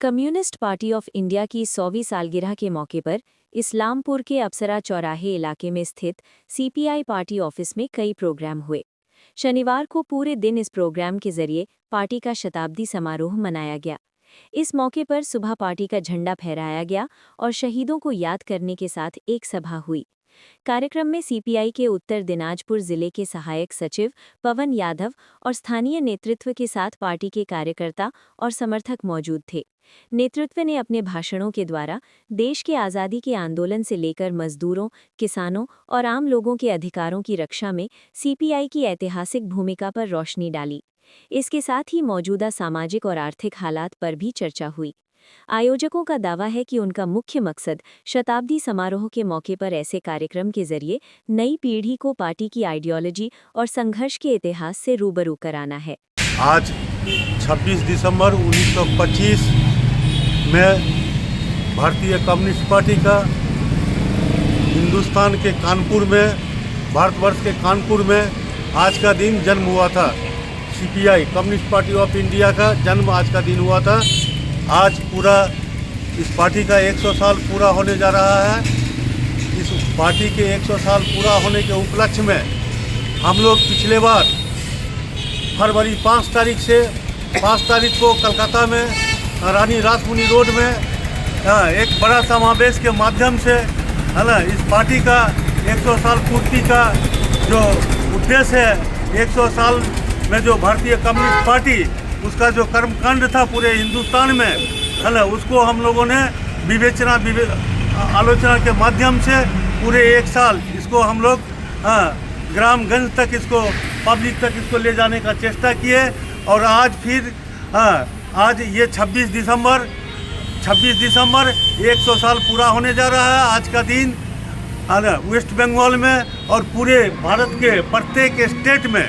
Communist party of India की 100वीं सालगिरह के मौके पर इस्लामपुर के अप्सरा चौराहे इलाके में स्थित सीपीआई पार्टी ऑफिस में कई प्रोग्राम हुए। शनिवार को पूरे दिन इस प्रोग्राम के जरिए पार्टी का शताब्दी समारोह मनाया गया। इस मौके पर सुबह पार्टी का झंडा फहराया गया और शहीदों को याद करने के साथ एक सभा हुई। कार्यक्रम में सीपीआई के उत्तर दिनाजपुर जिले के सहायक सचिव पवन यादव और स्थानीय नेतृत्व के साथ पार्टी के कार्यकर्ता और समर्थक मौजूद थे। नेतृत्व ने अपने भाषणों के द्वारा देश के आज़ादी के आंदोलन से लेकर मजदूरों, किसानों और आम लोगों के अधिकारों की रक्षा में सीपीआई की ऐतिहासिक भूमिका पर रोशनी डाली। इसके साथ ही मौजूदा सामाजिक और आर्थिक हालात पर भी चर्चा हुई। आयोजकों का दावा है कि उनका मुख्य मकसद शताब्दी समारोह के मौके पर ऐसे कार्यक्रम के जरिए नई पीढ़ी को पार्टी की आइडियोलॉजी और संघर्ष के इतिहास से रूबरू कराना है। आज 26 दिसंबर 1925 में भारतीय कम्युनिस्ट पार्टी का हिंदुस्तान के कानपुर में, भारतवर्ष के कानपुर में आज का दिन जन्म हुआ था। CPI communist party of India का जन्म आज का दिन हुआ था। आज पूरा इस पार्टी का 100 साल पूरा होने जा रहा है। इस पार्टी के 100 साल पूरा होने के उपलक्ष्य में हम लोग पिछले बार फरवरी 5 तारीख को कलकत्ता में रानी रासमुनी रोड में एक बड़ा समावेश के माध्यम से है ना, इस पार्टी का 100 साल पूर्ति का जो उद्देश्य है, 100 साल में जो भारतीय कम्युनिस्ट पार्टी उसका जो कर्मकांड था पूरे हिंदुस्तान में है ना, उसको हम लोगों ने आलोचना के माध्यम से पूरे 1 साल इसको हम लोग ग्रामगंज तक, इसको पब्लिक तक इसको ले जाने का चेष्टा किए। और आज फिर आज ये 26 दिसंबर 100 साल पूरा होने जा रहा है। आज का दिन वेस्ट बंगाल में और पूरे भारत के प्रत्येक स्टेट में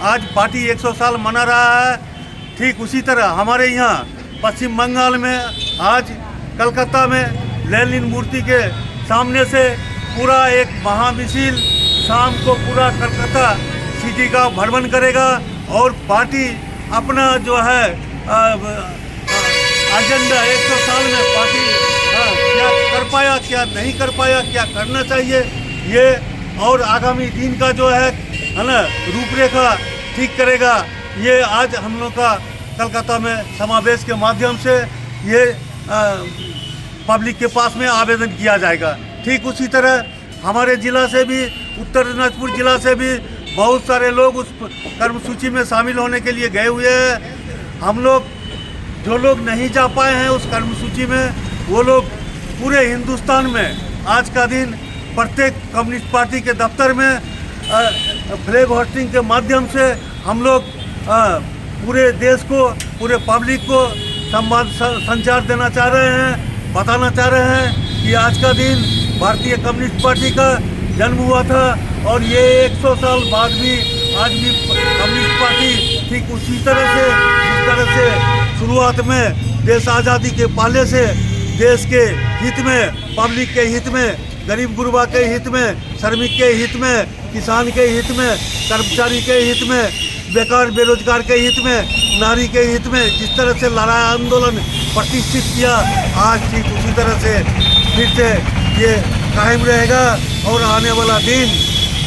आज पार्टी 100 साल मना रहा है। ठीक उसी तरह हमारे यहाँ पश्चिम बंगाल में आज कलकत्ता में लेनिन मूर्ति के सामने से पूरा एक महामिছিল शाम को पूरा कलकत्ता सिटी का भ्रमण करेगा और पार्टी अपना जो है एजेंडा 100 साल में पार्टी क्या कर पाया, क्या नहीं कर पाया, क्या करना चाहिए, ये और आगामी दिन का जो है ना रूपरेखा ठीक करेगा। ये आज हम लोग का कलकत्ता में समावेश के माध्यम से ये पब्लिक के पास में आवेदन किया जाएगा। ठीक उसी तरह हमारे जिला से भी, उत्तर दिनाजपुर जिला से भी बहुत सारे लोग उस कर्मसूची में शामिल होने के लिए गए हुए हैं। हम लोग जो लोग नहीं जा पाए हैं उस कर्मसूची में, वो लोग पूरे हिंदुस्तान में आज का दिन प्रत्येक कम्युनिस्ट पार्टी के दफ्तर में फ्लैग होस्टिंग के माध्यम से हम लोग पूरे देश को, पूरे पब्लिक को संचार देना चाह रहे हैं, बताना चाह रहे हैं कि आज का दिन भारतीय कम्युनिस्ट पार्टी का जन्म हुआ था और ये 100 साल बाद भी आज भी कम्युनिस्ट पार्टी ठीक उसी तरह से, जिस तरह से शुरुआत में देश आज़ादी के पहले से देश के हित में, पब्लिक के हित में, गरीब गुरबा के हित में, श्रमिक के हित में, किसान के हित में, कर्मचारी के हित में, बेकार बेरोजगार के हित में, नारी के हित में जिस तरह से लड़ाई आंदोलन प्रतिष्ठित किया, आज ठीक उसी तरह से फिर से ये कायम रहेगा। और आने वाला दिन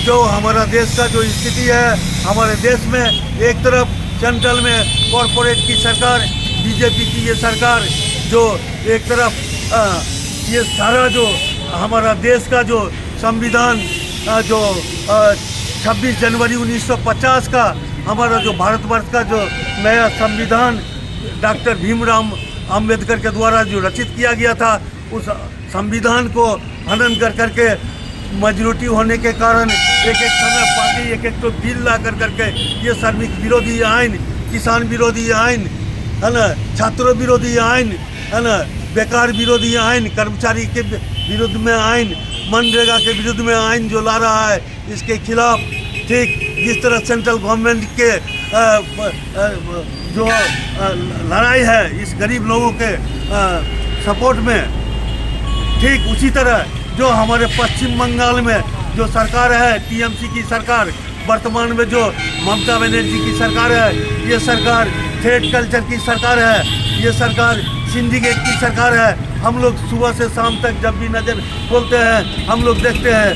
जो हमारा देश का जो स्थिति है, हमारे देश में एक तरफ सेंट्रल में कॉरपोरेट की सरकार, बीजेपी की ये सरकार, जो एक तरफ ये सारा जो हमारा देश का जो संविधान जो 26 जनवरी 1950 का हमारा जो भारतवर्ष का जो नया संविधान डॉक्टर भीमराव अंबेडकर के द्वारा जो रचित किया गया था, उस संविधान को हनन कर करके मेजॉरिटी होने के कारण एक समय पार्टी एक तो बिल ला करके ये श्रमिक विरोधी आइन, किसान विरोधी आइन है ना, छात्रों विरोधी आइन है ना, बेकार विरोधी आइन, कर्मचारी के विरुद्ध में आइन, मनरेगा के विरुद्ध में आइन जो ला रहा है, इसके खिलाफ ठीक जिस तरह सेंट्रल गवर्नमेंट के जो लड़ाई है इस गरीब लोगों के सपोर्ट में, ठीक उसी तरह जो हमारे पश्चिम बंगाल में जो सरकार है, टीएमसी की सरकार, वर्तमान में जो ममता बनर्जी की सरकार है, ये सरकार थ्रेड कल्चर की सरकार है, ये सरकार सिंडिकेट की सरकार है। हम लोग सुबह से शाम तक जब भी नजर खोलते हैं हम लोग देखते हैं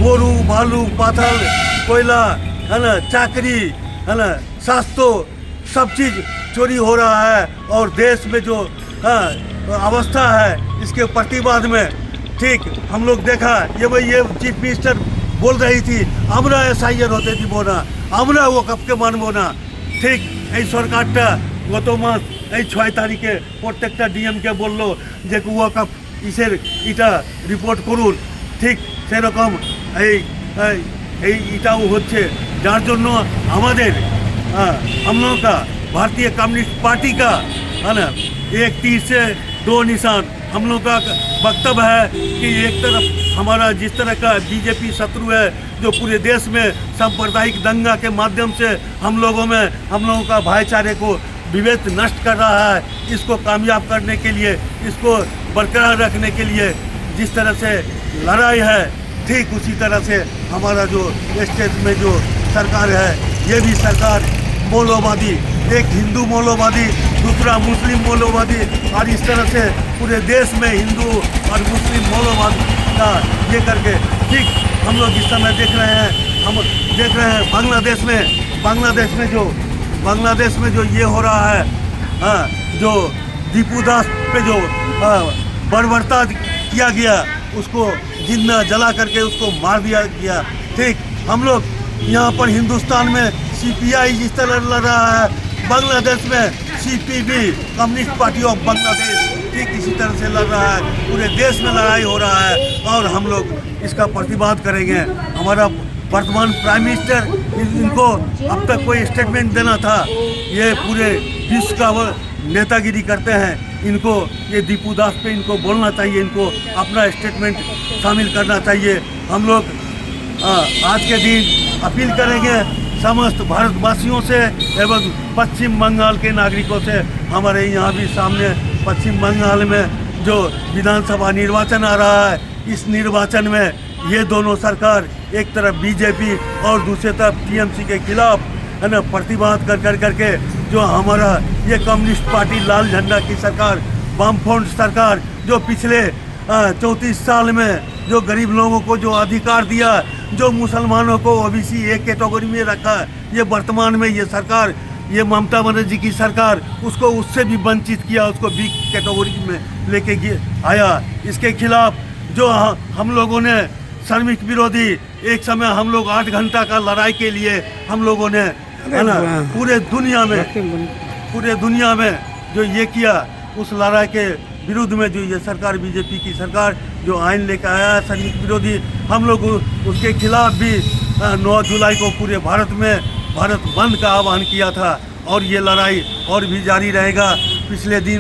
बोरू बालू पाथर कोयला है ना, चाकरी है ना, सस्तो सब चीज़ चोरी हो रहा है। और देश में जो अवस्था है इसके प्रतिवाद में ठीक हम लोग देखा ये चीफ मिनिस्टर बोल रही थी আমরা এসআইআর হতে দিব না, আমরা ওয়াকফকে মানব না। ঠিক এই সরকারটা গত মাস এই 6 তারিখে প্রত্যেকটা ডিএমকে বলল যে ওয়াকফ এটা রিপোর্ট করুন। ঠিক সেরকম এই এটাও হচ্ছে, যার জন্য আমাদের हम लोगों का भारतीय कम्युनिस्ट पार्टी का है ना एक तीर से दो निशान। हम लोग का वक्तव्य है कि एक तरफ हमारा जिस तरह का बीजेपी शत्रु है जो पूरे देश में सांप्रदायिक दंगा के माध्यम से हम लोगों का भाईचारे को विभेद नष्ट कर रहा है, इसको कामयाब करने के लिए, इसको बरकरार रखने के लिए जिस तरह से लड़ाई है ठीक उसी तरह से हमारा जो स्टेट में जो सरकार है ये भी सरकार मौलवादी, एक हिंदू मौलवादी दूसरा मुस्लिम मौलवादी, और इस तरह से पूरे देश में हिंदू और मुस्लिम मौलवाद का ये करके ठीक हम लोग इस समय देख रहे हैं। हम देख रहे हैं बांग्लादेश में जो ये हो रहा है जो दीपू दास पे जो बर्बरता किया गया उसको जिंदा जला करके उसको मार दिया गया। ठीक हम लोग यहाँ पर हिंदुस्तान में सीपीआई जिस तरह लड़ रहा है, बांग्लादेश में CPB communist party of Bangladesh ठीक इसी तरह से लड़ रहा है। पूरे देश में लड़ाई हो रहा है और हम लोग इसका प्रतिवाद करेंगे। हमारा वर्तमान प्राइम मिनिस्टर इनको अब तक कोई स्टेटमेंट देना था, ये पूरे विश्व का वो नेतागिरी करते हैं। इनको ये दीपू दास पे इनको बोलना चाहिए, इनको अपना स्टेटमेंट शामिल करना चाहिए। हम लोग आज के दिन अपील करेंगे समस्त भारतवासियों से एवं पश्चिम बंगाल के नागरिकों से। हमारे यहाँ भी सामने पश्चिम बंगाल में जो विधानसभा निर्वाचन आ रहा है, इस निर्वाचन में ये दोनों सरकार एक तरफ बीजेपी और दूसरी तरफ टीएमसी के खिलाफ है ना प्रतिवाद करके जो हमारा ये कम्युनिस्ट पार्टी लाल झंडा की सरकार वामफ्रंट सरकार जो पिछले 34 साल में जो गरीब लोगों को जो अधिकार दिया, जो मुसलमानों को ओबीसी एक कैटेगरी में रखा, ये वर्तमान में ये सरकार ये ममता बनर्जी की सरकार उसको उससे भी वंचित किया, उसको बी कैटेगरी में लेके आया। इसके खिलाफ जो हम लोगों ने श्रमिक विरोधी एक समय हम लोग 8 घंटा का लड़ाई के लिए हम लोगों ने है ना पूरे दुनिया में जो ये किया, उस लड़ाई के विरुद्ध में जो ये सरकार बीजेपी की सरकार जो आइन लेकर आया है श्रमिक विरोधी, हम लोग उसके खिलाफ भी 9 जुलाई को पूरे भारत में भारत बंद का आह्वान किया था और ये लड़ाई और भी जारी रहेगा। पिछले दिन